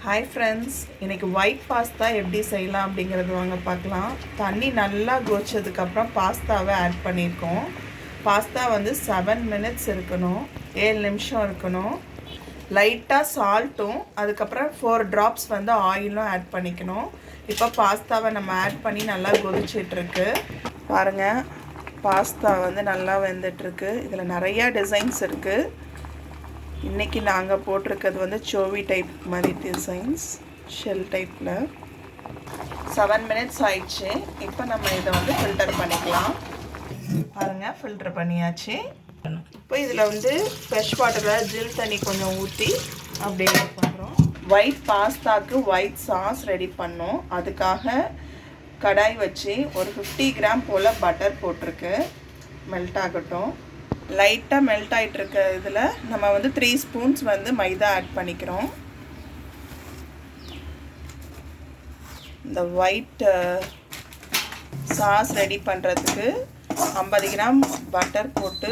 Hi friends, இன்றைக்கி white pasta எப்படி செய்யலாம் அப்படிங்கிறது வாங்க பார்க்கலாம். தண்ணி நல்லா கொதிச்சதுக்கப்புறம் பாஸ்தாவை ஆட் பண்ணியிருக்கோம். பாஸ்தா வந்து 7 minutes இருக்கணும், 7 நிமிஷம் இருக்கணும். லைட்டாக சால்ட்டும் அதுக்கப்புறம் 4 drops வந்து ஆயிலும் ஆட் பண்ணிக்கணும். இப்போ பாஸ்தாவை நம்ம ஆட் பண்ணி நல்லா கொதிச்சிட்ருக்கு. பாருங்கள், பாஸ்தா வந்து நல்லா வெந்துட்டுருக்கு. இதில் நிறையா டிசைன்ஸ் இருக்குது. இன்றைக்கி நாங்கள் போட்டிருக்கிறது வந்து சோவி டைப் மாதிரி டிசைன்ஸ், ஷெல் டைப்பில். 7 minutes ஆயிடுச்சு. இப்போ நம்ம இதை வந்து ஃபில்டர் பண்ணிக்கலாம். பாருங்கள், ஃபில்டர் பண்ணியாச்சு. இப்போ இதில் வந்து ஃப்ரெஷ் வாட்டரில் ஜில் தண்ணி கொஞ்சம் ஊற்றி அப்படியே பண்ணுறோம். ஒயிட் பாஸ்தாவுக்கு ஒயிட் சாஸ் ரெடி பண்ணோம். அதுக்காக கடாய் வச்சு ஒரு 50 கிராம் போல் பட்டர் போட்டிருக்கு. மெல்ட் ஆகட்டும். லைட்டாக மெல்ட் ஆகிட்டுருக்க இதில் நம்ம வந்து 3 ஸ்பூன்ஸ் வந்து மைதா ஆட் பண்ணிக்கிறோம். இந்த ஒயிட் சாஸ் ரெடி பண்ணுறதுக்கு 50 கிராம் பட்டர் போட்டு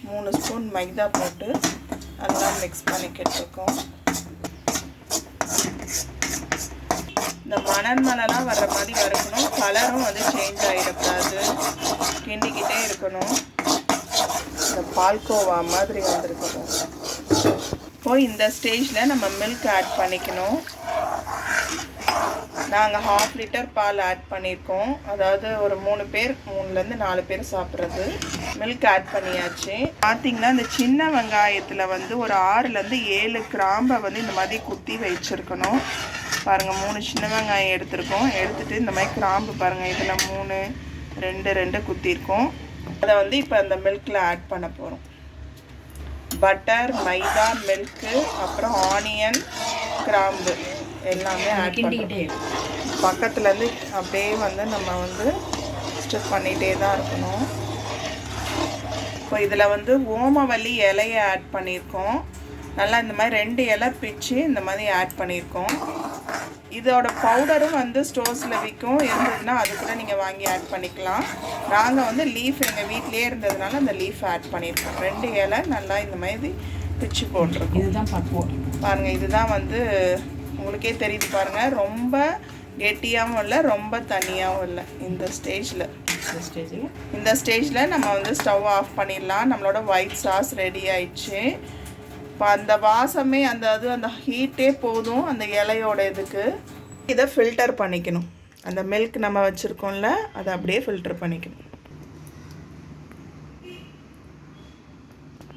3 ஸ்பூன் மைதா போட்டு நல்லா மிக்ஸ் பண்ணிக்கிட்டுருக்கோம். இந்த மணலாம் வர்ற மாதிரி வறுக்கணும். கலரும் வந்து சேஞ்ச் ஆகிடக்கூடாது, கிண்டிக்கிட்டே இருக்கணும். இந்த பால்கோவா மாதிரி வந்துருக்கணும். இப்போ இந்த ஸ்டேஜில் நம்ம மில்க் ஆட் பண்ணிக்கணும். நாங்கள் 1/2 லிட்டர் பால் ஆட் பண்ணியிருக்கோம். அதாவது ஒரு 3 பேர், 3லேருந்து 4 பேர் சாப்பிட்றது. மில்க் ஆட் பண்ணியாச்சு. பார்த்திங்கன்னா இந்த சின்ன வெங்காயத்தில் வந்து ஒரு 6லேருந்து 7 கிராம்பை வந்து இந்த மாதிரி குத்தி வச்சுருக்கணும். பாருங்கள், 3 சின்ன வெங்காயம் எடுத்துருக்கோம். எடுத்துகிட்டு இந்த மாதிரி கிராம்பு பாருங்கள், இதில் 3, 2 குத்திருக்கோம். அதை வந்து இப்போ அந்த மில்கில் ஆட் பண்ண போகிறோம். பட்டர், மைதா, மில்க்கு, அப்புறம் ஆனியன், கிராம்பு எல்லாமே ஆட் பண்ணிக்கிட்டே பக்கத்துலேருந்து அப்படியே வந்து நம்ம வந்து ஸ்டிப் பண்ணிகிட்டே தான் இருக்கணும். இப்போ இதில் வந்து ஓமவல்லி இலையை ஆட் பண்ணியிருக்கோம். நல்லா இந்த மாதிரி 2 இலை பிச்சு இந்த மாதிரி ஆட் பண்ணியிருக்கோம். இதோட பவுடரும் வந்து ஸ்டோர்ஸில் விற்கும். இருந்ததுன்னா அது கூட நீங்கள் வாங்கி ஆட் பண்ணிக்கலாம். நாங்கள் வந்து லீஃப் எங்கள் வீட்டிலே இருந்ததுனால அந்த லீஃப் ஆட் பண்ணியிருக்கோம். 2 இலை நல்லா இந்த மாதிரி பிச்சு போட்டிருக்கோம். இதுதான் பாருங்கள், இதுதான் வந்து உங்களுக்கே தெரியுது பாருங்கள். ரொம்ப கெட்டியாகவும் இல்லை, ரொம்ப தண்ணியாகவும் இல்லை. இந்த ஸ்டேஜில் நம்ம வந்து ஸ்டவ் ஆஃப் பண்ணிடலாம். நம்மளோட ஒயிட் சாஸ் ரெடி ஆயிடுச்சு. இப்போ அந்த வாசமே அந்த ஹீட்டே போதும் அந்த இலையோட இதுக்கு. இதை ஃபில்டர் பண்ணிக்கணும். அந்த மில்க் நம்ம வச்சுருக்கோம்ல, அதை அப்படியே ஃபில்டர் பண்ணிக்கணும்.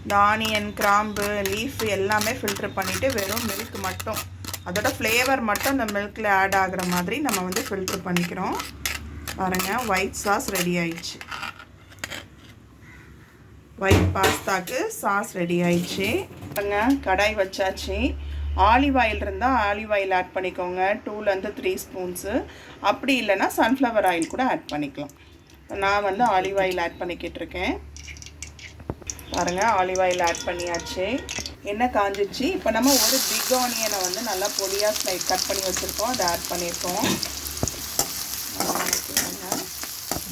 இந்த ஆனியன், கிராம்பு, லீஃப் எல்லாமே ஃபில்டர் பண்ணிவிட்டு வெறும் மில்க் மட்டும், அதோட ஃப்ளேவர் மட்டும் அந்த மில்கில் ஆட் ஆகிற மாதிரி நம்ம வந்து ஃபில்டர் பண்ணிக்கிறோம். பாருங்கள், ஒயிட் சாஸ் ரெடி ஆயிடுச்சு. ஒயிட் பாஸ்தாக்கு சாஸ் ரெடி ஆயிடுச்சு. கடாய் வச்சாச்சு. ஆலிவ் ஆயில் இருந்தால் ஆலிவ் ஆயில் ஆட் பண்ணிக்கோங்க, 2லேருந்து 3 ஸ்பூன்ஸு. அப்படி இல்லைன்னா சன்ஃப்ளவர் ஆயில் கூட ஆட் பண்ணிக்கலாம். நான் வந்து ஆலிவ் ஆயில் ஆட் பண்ணிக்கிட்டுருக்கேன். பாருங்கள், ஆலிவ் ஆயில் ஆட் பண்ணியாச்சு. எண்ணெய் காஞ்சிச்சு. இப்போ நம்ம ஒரு பிக் ஆனியனை வந்து நல்லா பொடியாக ஸ்லைட் கட் பண்ணி வச்சுருக்கோம், அதை ஆட் பண்ணியிருக்கோம்.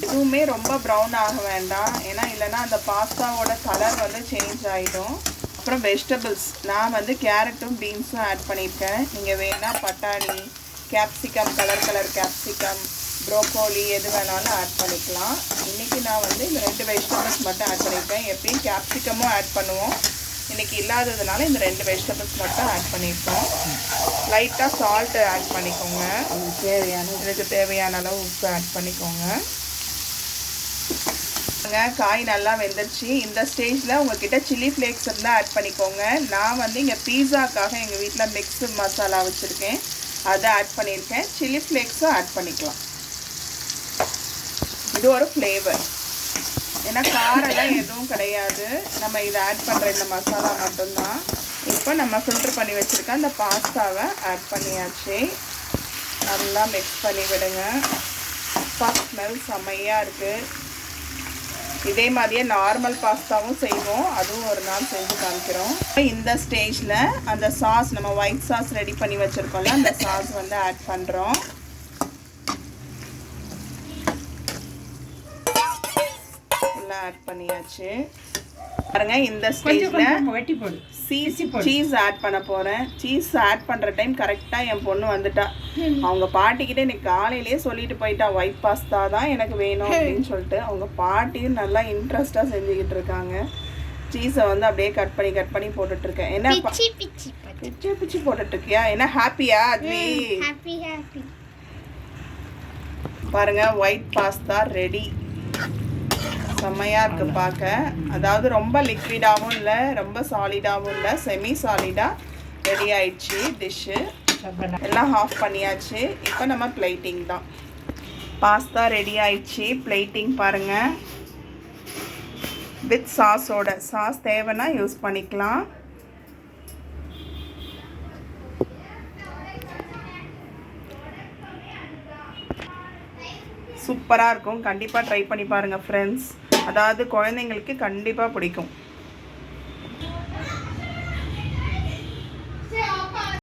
எதுவுமே ரொம்ப ப்ரௌன் ஆக வேண்டாம், ஏன்னா இல்லைன்னா அந்த பாஸ்தாவோட கலர் வந்து சேஞ்ச் ஆகிடும். அப்புறம் வெஜிடபிள்ஸ், நான் வந்து கேரட்டும் பீன்ஸும் ஆட் பண்ணியிருக்கேன். நீங்கள் வேணால் பட்டாணி, கேப்சிகம், கலர் கேப்சிகம், ப்ரோக்கோலி எது வேணாலும் ஆட் பண்ணிக்கலாம். இன்றைக்கி நான் வந்து இந்த 2 வெஜிடபிள்ஸ் மட்டும் ஆட் பண்ணியிருக்கேன். எப்பயும் கேப்சிகமும் ஆட் பண்ணுவோம். இன்றைக்கி இல்லாததுனால இந்த 2 வெஜிடபிள்ஸ் மட்டும் ஆட் பண்ணியிருக்கோம். லைட்டாக சால்ட்டு ஆட் பண்ணிக்கோங்க. இதுக்கு தேவையான அளவு உப்பு ஆட் பண்ணிக்கோங்க. காய் நல்லா வெந்துருச்சு. இந்த ஸ்டேஜில் உங்கள்கிட்ட சில்லி ஃப்ளேக்ஸ் இருந்தால் ஆட் பண்ணிக்கோங்க. நான் வந்து இங்கே பீஸாக்காக எங்கள் வீட்டில் மிக்ஸு மசாலா வச்சுருக்கேன், அதை ஆட் பண்ணியிருக்கேன். சில்லி ஃப்ளேக்ஸும் ஆட் பண்ணிக்கலாம். இது ஒரு ஃப்ளேவர், ஏன்னா காரெல்லாம் எதுவும் கிடையாது. நம்ம இதை ஆட் பண்ணுற இந்த மசாலா மட்டும்தான். இப்போ நம்ம ஃபில்டர் பண்ணி வச்சுருக்க அந்த பாஸ்தாவை ஆட் பண்ணியாச்சு. நல்லா மிக்ஸ் பண்ணி விடுங்க. ஸ்மெல் செம்மையாக இருக்குது. இதே மாதிரியே நார்மல் பாஸ்தாவும் செய்வோம், அதுவும் ஒரு நாள் செஞ்சு காமிக்கிறோம். இந்த ஸ்டேஜில் அந்த சாஸ், நம்ம ஒயிட் சாஸ் ரெடி பண்ணி வச்சுருக்கோம்ல, அந்த சாஸ் வந்து ஆட் பண்ணுறோம். எல்லாம் ஆட் பண்ணியாச்சு. பாருங்க இந்த ஸ்டேஜ்ல வெட்டி போடு சீஸ் ஆட் பண்ண போறேன். சீஸ் ஆட் பண்ற டைம் கரெக்டா என் பொண்ணு வந்துட்டா. அவங்க பாட்டிக்கிட்ட எனக்கு காலையிலேயே சொல்லிட்டு போயிட்டா ஒயிட் பாஸ்தா தான் எனக்கு வேணும் அப்படின்னு சொல்லிட்டு. அவங்க பாட்டியும் நல்லா இன்ட்ரெஸ்டா செஞ்சுக்கிட்டு இருக்காங்க. சீஸை வந்து அப்படியே கட் பண்ணி போட்டுட்டு இருக்கேன். என்ன பிச்சு போட்டுட்டு இருக்கியா? என்ன ஹாப்பியா அத்வி? பாருங்க ஒயிட் பாஸ்தா ரெடி. செம்மையாக இருக்குது பார்க்க. அதாவது ரொம்ப லிக்விடாகவும் இல்லை, ரொம்ப சாலிடாகவும் இல்லை, செமி சாலிடாக ரெடி ஆயிடுச்சு டிஷ்ஷு. எல்லாம் ஆஃப் பண்ணியாச்சு. இப்போ நம்ம பிளேட்டிங் தான். பாஸ்தா ரெடி ஆயிடுச்சு. பிளேட்டிங் பாருங்கள் வித் சாஸோட. சாஸ் தேவைன்னா யூஸ் பண்ணிக்கலாம். சூப்பராக இருக்கும். கண்டிப்பாக ட்ரை பண்ணி பாருங்கள் ஃப்ரெண்ட்ஸ். அதாவது குழந்தைங்களுக்கு கண்டிப்பாக பிடிக்கும்.